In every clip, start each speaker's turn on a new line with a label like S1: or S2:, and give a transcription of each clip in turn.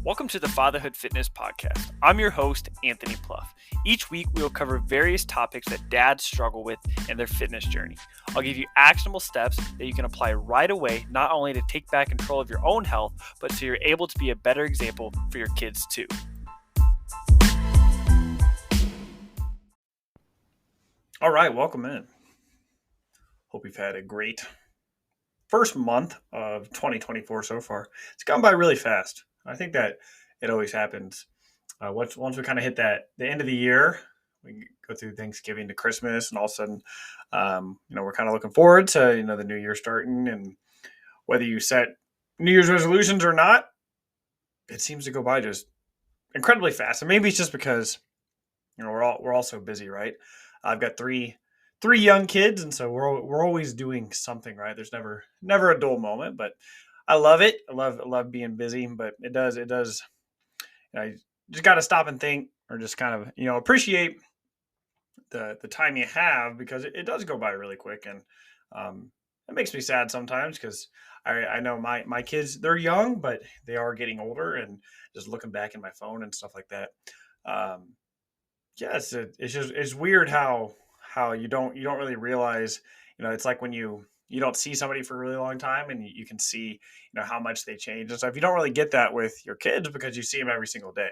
S1: Welcome to the Fatherhood Fitness Podcast. I'm your host, Anthony Pluff. Each week, we will cover various topics that dads struggle with in their fitness journey. I'll give you actionable steps that you can apply right away, not only to take back control of your own health, but so you're able to be a better example for your kids too. All right, welcome in. Hope you've had a great first month of 2024 so far. It's gone by really fast. I think that it always happens. Once we kind of hit the end of the year, we go through Thanksgiving to Christmas, and all of a sudden, we're kind of looking forward to the new year starting. And whether you set New Year's resolutions or not, it seems to go by just incredibly fast. And maybe it's just because we're all so busy, right? I've got three young kids, and so we're always doing something, right? There's never a dull moment, but I love it. I love being busy, but it does. You just got to stop and think, or just kind of appreciate the time you have, because it does go by really quick, and it makes me sad sometimes because I know my kids, they're young, but they are getting older, and just looking back in my phone and stuff like that. Yeah, it's weird how you don't really realize, it's like when you don't see somebody for a really long time, and you can see how much they change and stuff. You don't really get that with your kids because you see them every single day.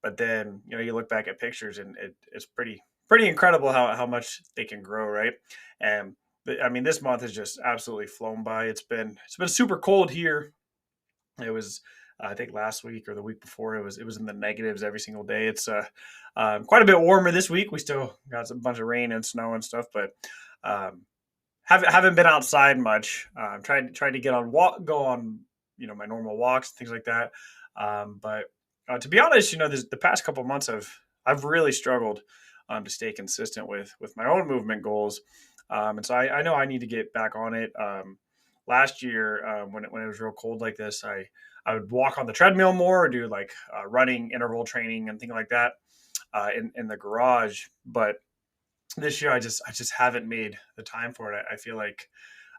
S1: But then you look back at pictures, and it's pretty incredible how much they can grow, right? And I mean, this month has just absolutely flown by. It's been super cold here. It was, I think, last week or the week before, it was in the negatives every single day. It's quite a bit warmer this week. We still got a bunch of rain and snow and stuff, but haven't been outside much. Tried to go on my normal walks and things like that. But to be honest, the past couple of months I've really struggled to stay consistent with my own movement goals. And so I know I need to get back on it. Last year, when it was real cold like this, I would walk on the treadmill more, or do like running interval training and things like that in the garage. But this year, I just haven't made the time for it. I feel like,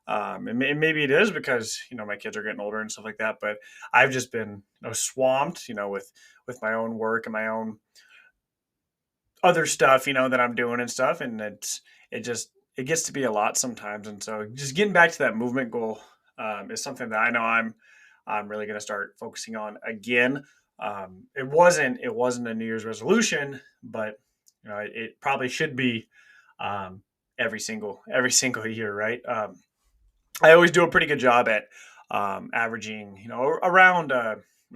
S1: and maybe it is because my kids are getting older and stuff like that. But I've just been swamped, with my own work and my own other stuff, that I'm doing and stuff, and it gets to be a lot sometimes. And so just getting back to that movement goal is something that I know I'm really going to start focusing on again. It wasn't a New Year's resolution, but it probably should be every single year, right? I always do a pretty good job at averaging, around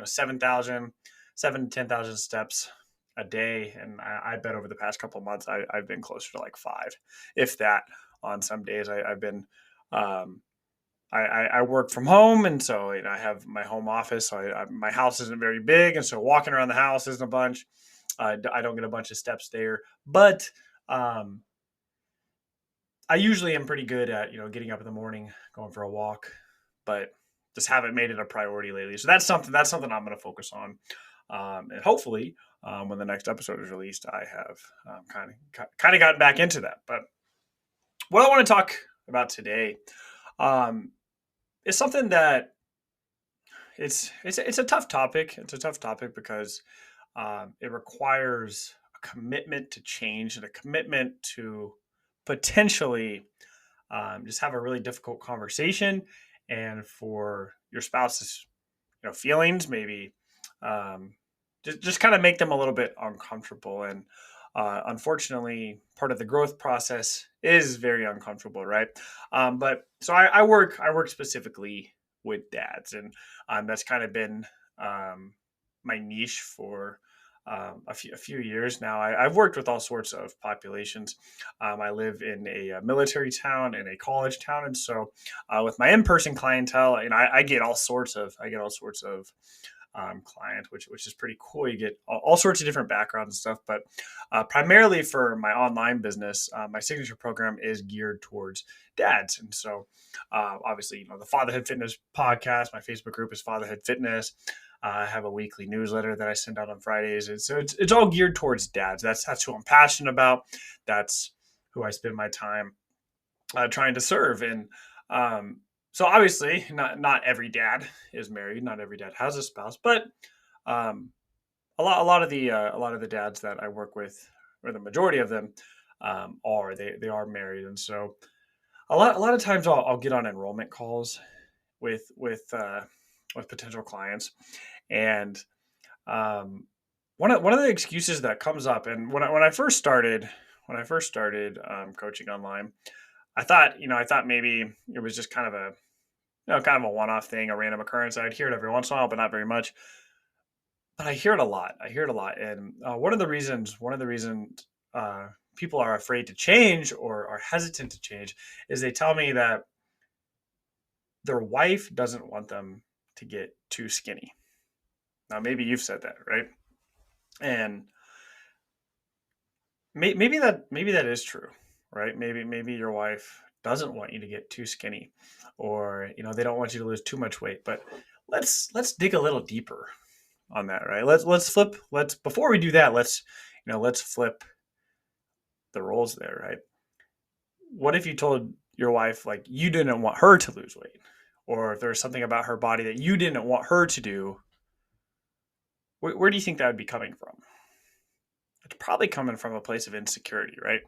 S1: 7,000 to 10,000 steps a day, and I bet over the past couple of months I've been closer to like 5, if that. On some days I've been I work from home, and so I have my home office. So my house isn't very big, and so walking around the house isn't a bunch. I don't get a bunch of steps there, but I usually am pretty good at getting up in the morning, going for a walk, but just haven't made it a priority lately. So that's something I'm going to focus on, and hopefully when the next episode is released, I have kind of gotten back into that. But what I want to talk about today is something that it's a tough topic. It's a tough topic because it requires a commitment to change, and a commitment to potentially just have a really difficult conversation, and for your spouse's feelings maybe just kind of make them a little bit uncomfortable. And unfortunately, part of the growth process is very uncomfortable, right? But so I work specifically with dads, and that's kind of been my niche for a few years now. I've worked with all sorts of populations. I live in a military town and a college town, and so with my in-person clientele, and I get all sorts of client, which is pretty cool. You get all sorts of different backgrounds and stuff, but primarily for my online business, my signature program is geared towards dads. And so obviously, the Fatherhood Fitness podcast, my Facebook group is Fatherhood Fitness. I have a weekly newsletter that I send out on Fridays. And so it's all geared towards dads. That's who I'm passionate about. That's who I spend my time trying to serve. And so obviously not every dad is married. Not every dad has a spouse, but Um, a lot of the dads that I work with, or the majority of them, they are married, and so a lot of times I'll get on enrollment calls with with potential clients, and um, one of the excuses that comes up, and when I first started coaching online, I thought maybe it was just kind of a one-off thing, a random occurrence. I'd hear it every once in a while, but not very much. But I hear it a lot. I hear it a lot, and one of the reasons people are afraid to change or are hesitant to change is they tell me that their wife doesn't want them to get too skinny. Now, maybe you've said that, right? And maybe that is true, right? Maybe your wife doesn't want you to get too skinny, or they don't want you to lose too much weight. But let's dig a little deeper on that, right? Let's flip. Let's Before we do that, let's flip the roles there, right? What if you told your wife like you didn't want her to lose weight, or if there's something about her body that you didn't want her to do? Where do you think that would be coming from? It's probably coming from a place of insecurity, right?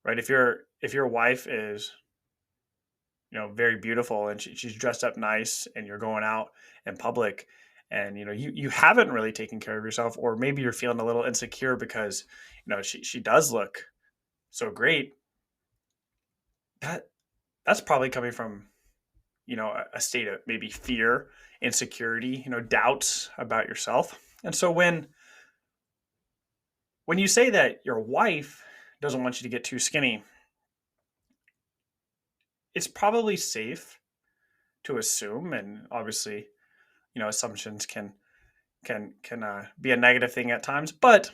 S1: Right. If your wife is very beautiful, and she's dressed up nice, and you're going out in public, and you haven't really taken care of yourself, or maybe you're feeling a little insecure because she does look so great. That that's probably coming from a state of maybe fear, insecurity, doubts about yourself. And so when you say that your wife doesn't want you to get too skinny, it's probably safe to assume, and obviously assumptions can be a negative thing at times. But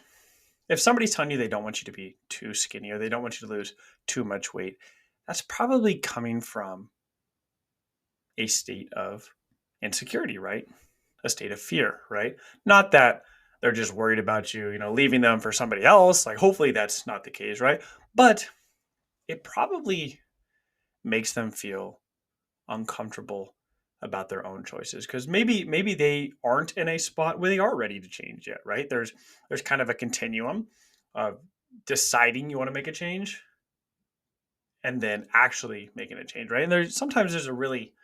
S1: if somebody's telling you they don't want you to be too skinny, or they don't want you to lose too much weight, that's probably coming from a state of insecurity, right? A state of fear, right? Not that they're just worried about you, leaving them for somebody else. Like, hopefully that's not the case, right? But it probably makes them feel uncomfortable about their own choices, because maybe they aren't in a spot where they are ready to change yet, right? There's kind of a continuum of deciding you want to make a change, and then actually making a change, right? And there's a really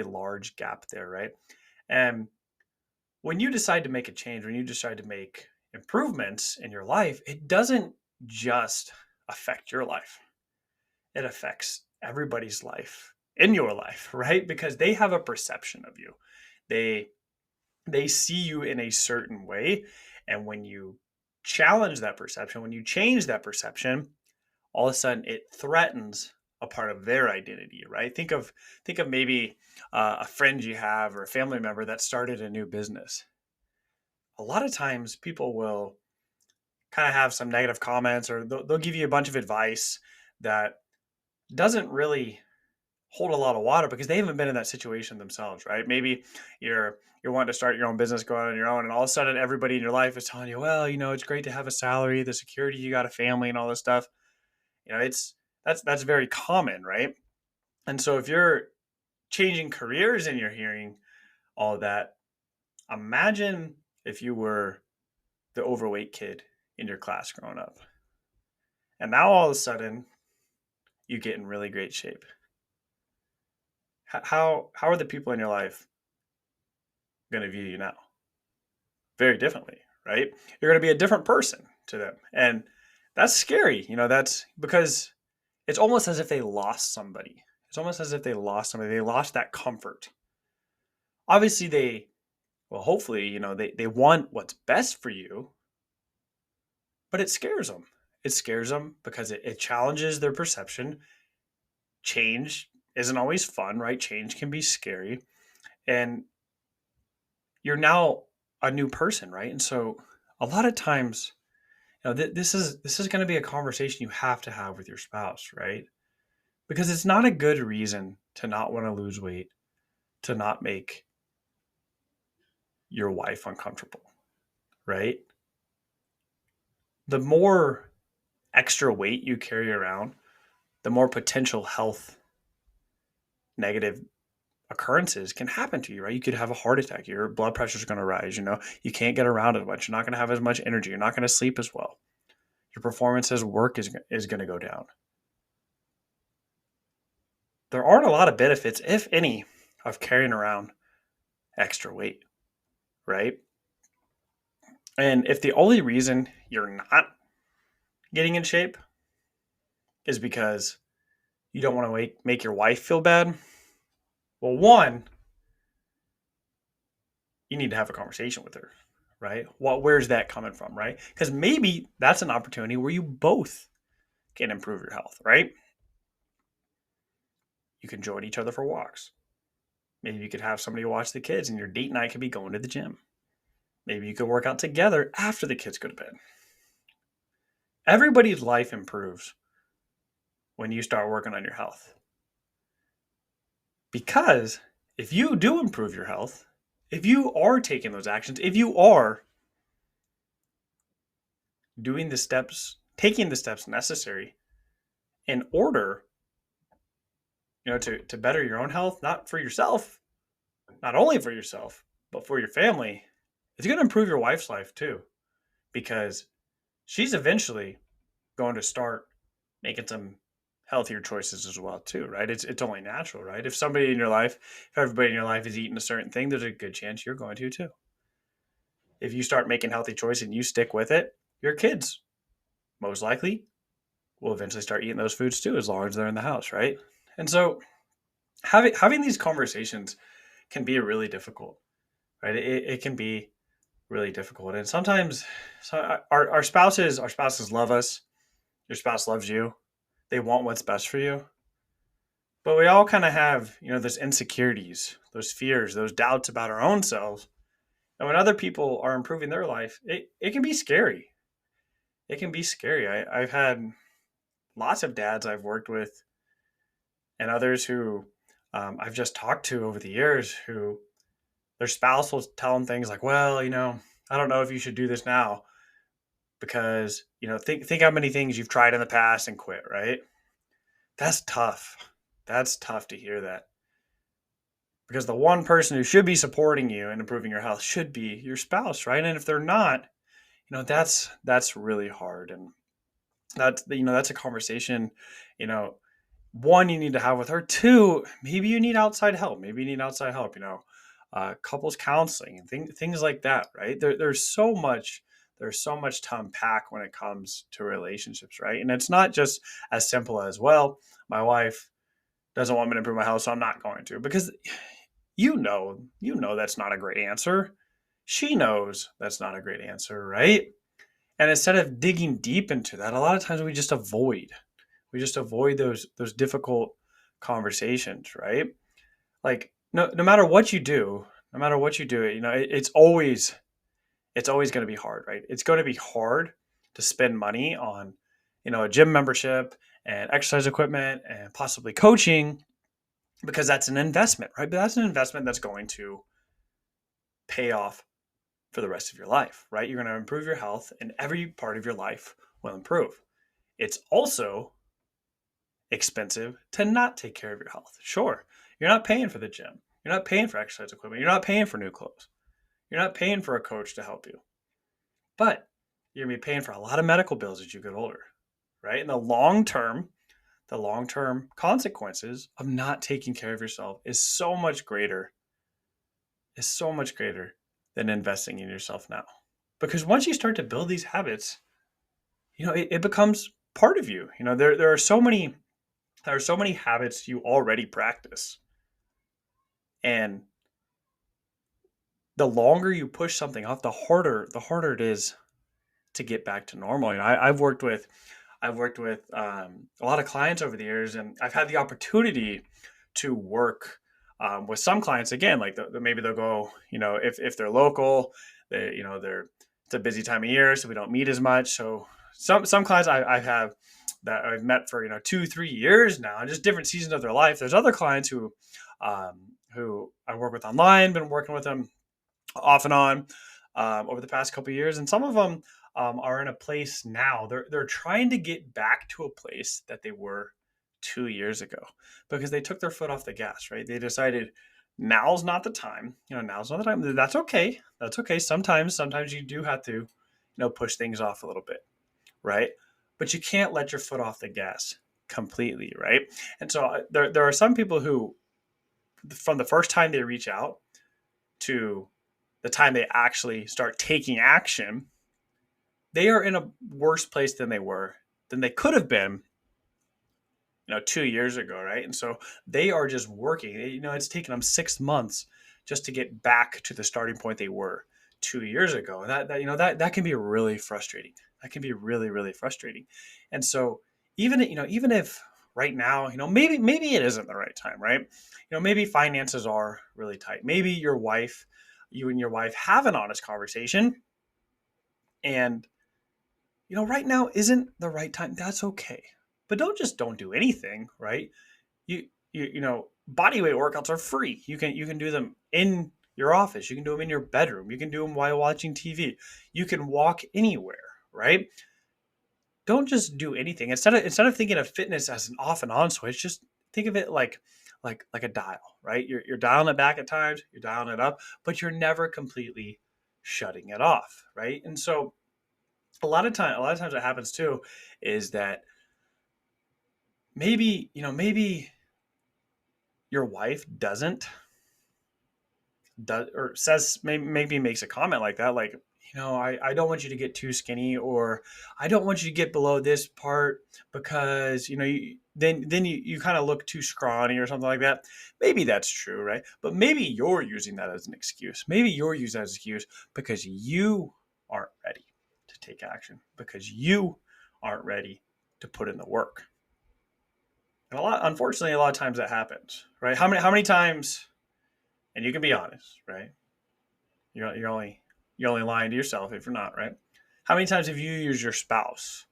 S1: large gap there, right? And when you decide to make a change, when you decide to make improvements in your life, it doesn't just affect your life. It affects everybody's life in your life, right? Because they have a perception of you. They they see you in a certain way, and when you challenge that perception, when you change that perception, all of a sudden it threatens a part of their identity, right? Think of maybe a friend you have, or a family member that started a new business. A lot of times people will kind of have some negative comments, or they'll give you a bunch of advice that doesn't really hold a lot of water, because they haven't been in that situation themselves, right? Maybe you're wanting to start your own business, go out on your own, and all of a sudden everybody in your life is telling you, well, it's great to have a salary, the security, you got a family, and all this stuff. It's that's very common, right? And so if you're changing careers and you're hearing all of that, imagine if you were the overweight kid in your class growing up, and now all of a sudden you get in really great shape. How are the people in your life going to view you now? Very differently, right? You're going to be a different person to them, and that's scary. That's because it's almost as if they lost somebody. It's almost as if they lost somebody. They lost that comfort. Obviously, hopefully, they want what's best for you, but it scares them. It scares them because it challenges their perception. Change isn't always fun, right? Change can be scary. And you're now a new person, right? And so a lot of times, this is going to be a conversation you have to have with your spouse, right? Because it's not a good reason to not want to lose weight, to not make your wife uncomfortable, right? The more extra weight you carry around, the more potential health negative occurrences can happen to you, right? You could have a heart attack. Your blood pressure is going to rise. You can't get around as much. You're not going to have as much energy. You're not going to sleep as well. Your performance as work is going to go down. There aren't a lot of benefits, if any, of carrying around extra weight, right? And if the only reason you're not getting in shape is because you don't want to make your wife feel bad, well, one, you need to have a conversation with her, right? Where's that coming from, right? Because maybe that's an opportunity where you both can improve your health, right? You can join each other for walks. Maybe you could have somebody watch the kids and your date night could be going to the gym. Maybe you could work out together after the kids go to bed. Everybody's life improves when you start working on your health. Because if you do improve your health, if you are taking those actions, if you are doing the steps, taking the steps necessary in order, to better your own health, not for yourself, not only for yourself, but for your family, it's going to improve your wife's life too, because she's eventually going to start making some healthier choices as well too, right? It's only natural, right? If everybody in your life is eating a certain thing, there's a good chance you're going to too. If you start making healthy choices and you stick with it, your kids most likely will eventually start eating those foods too, as long as they're in the house, right? And so having these conversations can be really difficult, right? It can be really difficult, and sometimes our spouses love us. Your spouse loves you. They want what's best for you. But we all kind of have, those insecurities, those fears, those doubts about our own selves. And when other people are improving their life, it can be scary. It can be scary. I've had lots of dads I've worked with and others who I've just talked to over the years who their spouse will tell them things like, well, I don't know if you should do this now because, think how many things you've tried in the past and quit, right? That's tough. That's tough to hear that. Because the one person who should be supporting you and improving your health should be your spouse, right? And if they're not, that's really hard. And that's a conversation, you know, one you need to have with her. Two, maybe you need outside help. Maybe you need outside help, couples counseling and things like that, right? There's so much to unpack when it comes to relationships, right? And it's not just as simple as, well, my wife doesn't want me to improve my health, so I'm not going to. Because that's not a great answer. She knows that's not a great answer, right? And instead of digging deep into that, a lot of times we just avoid those difficult conversations, right? Like no matter what you do, it's always going to be hard, right? It's going to be hard to spend money on, a gym membership and exercise equipment and possibly coaching because that's an investment, right? But that's an investment that's going to pay off for the rest of your life, right? You're going to improve your health and every part of your life will improve. It's also expensive to not take care of your health. Sure, you're not paying for the gym. You're not paying for exercise equipment. You're not paying for new clothes. You're not paying for a coach to help you. But you're going to be paying for a lot of medical bills as you get older, right? In the long-term consequences of not taking care of yourself is so much greater than investing in yourself now. Because once you start to build these habits, it becomes part of you. There are so many habits you already practice. And the longer you push something off, the harder it is to get back to normal. I've worked with a lot of clients over the years, and I've had the opportunity to work with some clients again. Like maybe they'll go, if they're local, it's a busy time of year, so we don't meet as much. So some clients I have that I've met for 2-3 years now, and just different seasons of their life. There's other clients who I work with online, been working with them off and on over the past couple of years, and some of them are in a place now. They're trying to get back to a place that they were 2 years ago because they took their foot off the gas. Right? They decided now's not the time. Now's not the time. That's okay. That's okay. Sometimes you do have to, push things off a little bit, right? But you can't let your foot off the gas completely, right? And so there are some people who, from the first time they reach out to the time they actually start taking action, they are in a worse place than they could have been 2 years ago, right? And so they are just working. It's taken them 6 months just to get back to the starting point they were 2 years ago. And that can be really frustrating. That can be really, really frustrating. And so even if right now, maybe it isn't the right time, right? Maybe finances are really tight. Maybe you and your wife have an honest conversation, and right now isn't the right time. That's okay. But don't do anything, right? Body weight workouts are free. You can do them in your office. You can do them in your bedroom. You can do them while watching TV. You can walk anywhere, right? Don't just do anything. Instead of thinking of fitness as an off and on switch, just think of it like a dial, right? You're dialing it back at times, you're dialing it up, but you're never completely shutting it off, right? And so a lot of times what happens too is that maybe your wife does or says, maybe makes a comment like that, like, I don't want you to get too skinny, or I don't want you to get below this part because you kind of look too scrawny or something like that. Maybe that's true, right? But maybe you're using that as an excuse. Maybe you're using that as an excuse because you aren't ready to take action, because you aren't ready to put in the work. And unfortunately, a lot of times that happens, right? How many times, and you can be honest, right? You're only lying to yourself if you're not, right? How many times have you used your spouse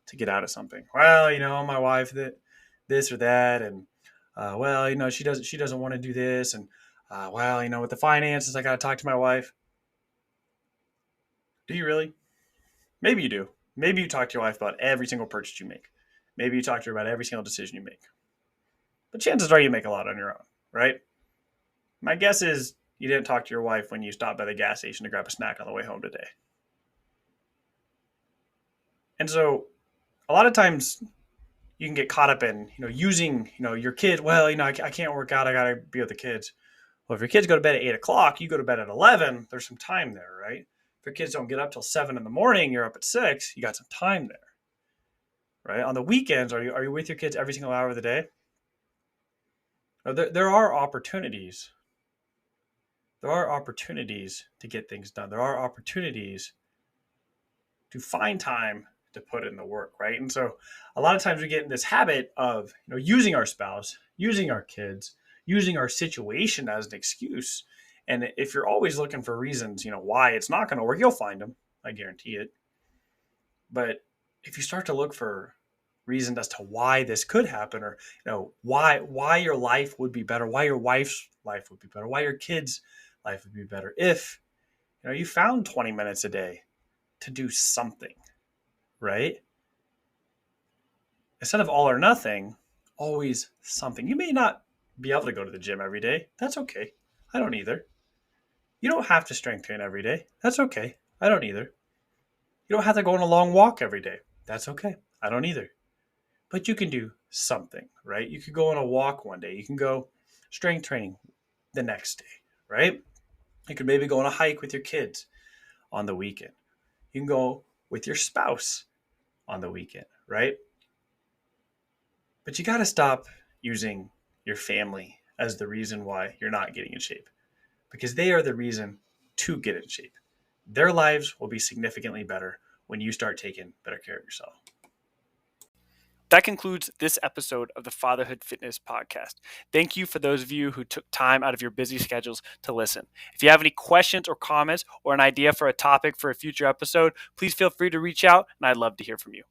S1: to get out of something? Well, my wife, that this or that, and well, she doesn't want to do this, and well, with the finances, I got to talk to my wife. Do you really? Maybe you do. Maybe you talk to your wife about every single purchase you make. Maybe you talk to her about every single decision you make. But chances are you make a lot on your own, right? My guess is you didn't talk to your wife when you stopped by the gas station to grab a snack on the way home today. And so a lot of times you can get caught up in, using, your kid. Well, I can't work out. I got to be with the kids. Well, if your kids go to bed at 8 o'clock, you go to bed at 11, there's some time there, right? If your kids don't get up till 7 in the morning, you're up at 6, you got some time there, right? On the weekends, are you with your kids every single hour of the day? There are opportunities. There are opportunities to get things done. There are opportunities to find time to put in the work, right? And so a lot of times we get in this habit of, using our spouse, using our kids, using our situation as an excuse. And if you're always looking for reasons, why it's not going to work, you'll find them. I guarantee it. But if you start to look for reasons as to why this could happen, or why your life would be better, why your wife's life would be better, why your kids' life would be better if you found 20 minutes a day to do something, right? Instead of all or nothing, always something. You may not be able to go to the gym every day. That's okay. I don't either. You don't have to strength train every day. That's okay. I don't either. You don't have to go on a long walk every day. That's okay. I don't either. But you can do something, right? You could go on a walk one day. You can go strength training the next day, right? You could maybe go on a hike with your kids on the weekend. You can go with your spouse on the weekend, right? But you got to stop using your family as the reason why you're not getting in shape, because they are the reason to get in shape. Their lives will be significantly better when you start taking better care of yourself. That concludes this episode of the Fatherhood Fitness Podcast. Thank you for those of you who took time out of your busy schedules to listen. If you have any questions or comments or an idea for a topic for a future episode, please feel free to reach out, and I'd love to hear from you.